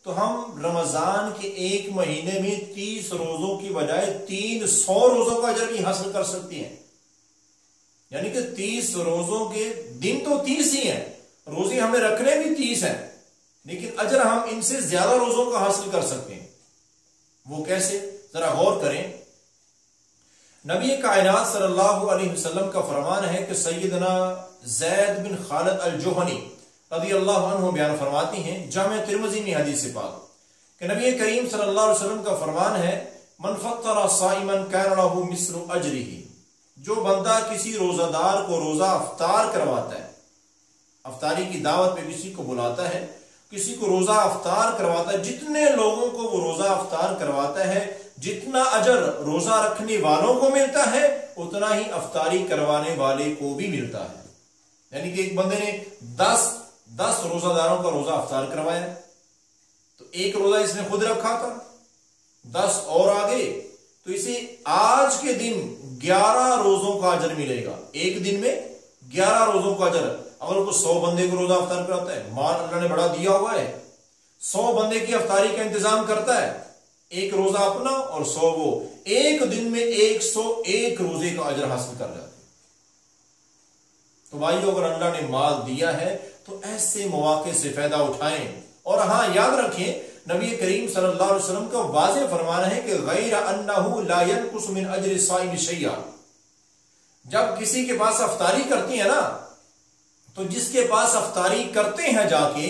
تو ہم رمضان کے ایک مہینے میں 30 روزوں کی بجائے 300 روزوں کا اجر بھی حاصل کر سکتے ہیں. یعنی کہ 30 روزوں کے دن تو 30 ہی ہیں، روزے ہمیں رکھنے بھی 30 ہیں، لیکن اجر ہم ان سے زیادہ روزوں کا حاصل کر سکتے ہیں. وہ کیسے؟ ذرا غور کریں. نبی کائنات صلی اللہ علیہ وسلم کا فرمان ہے کہ سیدنا زید بن خالد الجہنی رضی اللہ عنہ بیان فرماتی ہیں جامع ترمذی میں حدیث پاک کہ نبی کریم صلی اللہ علیہ وسلم کا فرمان ہے من فطر صائما کان له مثل اجرہ، جو بندہ کسی روزہ دار کو روزہ افطار کرواتا ہے، افطاری کی دعوت پہ کسی کو بلاتا ہے، کسی کو روزہ افطار کرواتا ہے، جتنے لوگوں کو وہ روزہ افطار کرواتا ہے جتنا اجر روزہ رکھنے والوں کو ملتا ہے اتنا ہی افطاری کروانے والے کو بھی ملتا ہے. یعنی کہ ایک بندے نے 10 روزہ داروں کا روزہ افطار کروایا تو ایک روزہ اس نے خود رکھا تھا، 10 اور آگے، تو اسے آج کے دن 11 روزوں کا اجر ملے گا. ایک دن میں 11 روزوں کا اجر. اگر کوئی 100 بندے کو روزہ افطار کراتا ہے، مال اللہ نے بڑا دیا ہوا ہے، 100 بندے کی افطاری کا انتظام کرتا ہے، ایک روزہ اپنا اور 100 وہ، ایک دن میں 101 روزے کا اجر حاصل کر جاتے. تو بھائیو، اگر اللہ نے مال دیا ہے تو ایسے مواقع سے فائدہ اٹھائیں. اور ہاں یاد رکھیں، نبی کریم صلی اللہ علیہ وسلم کا واضح فرمان ہے کہ غیر انہ لا ينقص من اجر الصائم شیئا. جب کسی کے پاس افطاری کرتی ہے نا، تو جس کے پاس افطاری کرتے ہیں، جا کے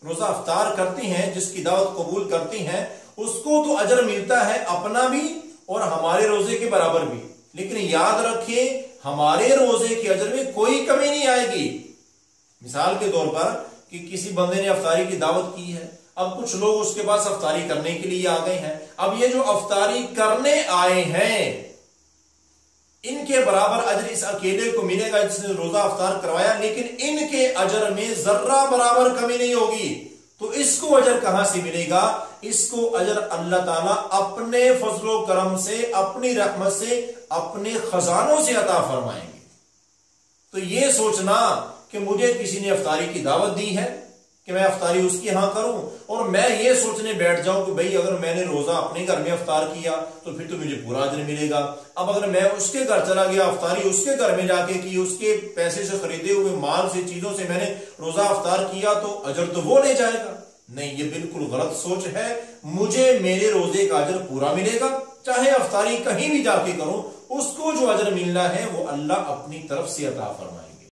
روزہ افطار کرتی ہیں، جس کی دعوت قبول کرتی ہیں، اس کو تو اجر ملتا ہے اپنا بھی اور ہمارے روزے کے برابر بھی. لیکن یاد رکھیں، ہمارے روزے کے اجر میں کوئی کمی نہیں آئے گی. مثال کے طور پر کہ کسی بندے نے افطاری کی دعوت کی ہے، اب کچھ لوگ اس کے پاس افطاری کرنے کے لیے آ گئے ہیں. اب یہ جو افطاری کرنے آئے ہیں ان کے برابر اجر اس اکیلے کو ملے گا جس نے روزہ افطار کروایا، لیکن ان کے اجر میں ذرہ برابر کمی نہیں ہوگی. تو اس کو اجر کہاں سے ملے گا؟ اس کو اجر اللہ تعالیٰ اپنے فضل و کرم سے، اپنی رحمت سے، اپنے خزانوں سے عطا فرمائیں گے. تو یہ سوچنا کہ مجھے کسی نے افطاری کی دعوت دی ہے کہ میں افطاری اس کی ہاں کروں، اور میں یہ سوچنے بیٹھ جاؤں کہ بھئی اگر میں نے روزہ اپنے گھر میں افطار کیا تو پھر تو مجھے پورا اجر ملے گا. اب اگر میں اس کے گھر چلا گیا، افطاری اس کے گھر میں جا کے کی، اس کے پیسے سے خریدے ہوئے مال سے، چیزوں سے میں نے روزہ افطار کیا، تو اجر تو وہ لے جائے گا. نہیں، یہ بالکل غلط سوچ ہے. مجھے میرے روزے کا اجر پورا ملے گا، چاہے افطاری کہیں بھی جا کے کروں، اس کو جو اجر ملنا ہے وہ اللہ اپنی طرف سے عطا فرمائے.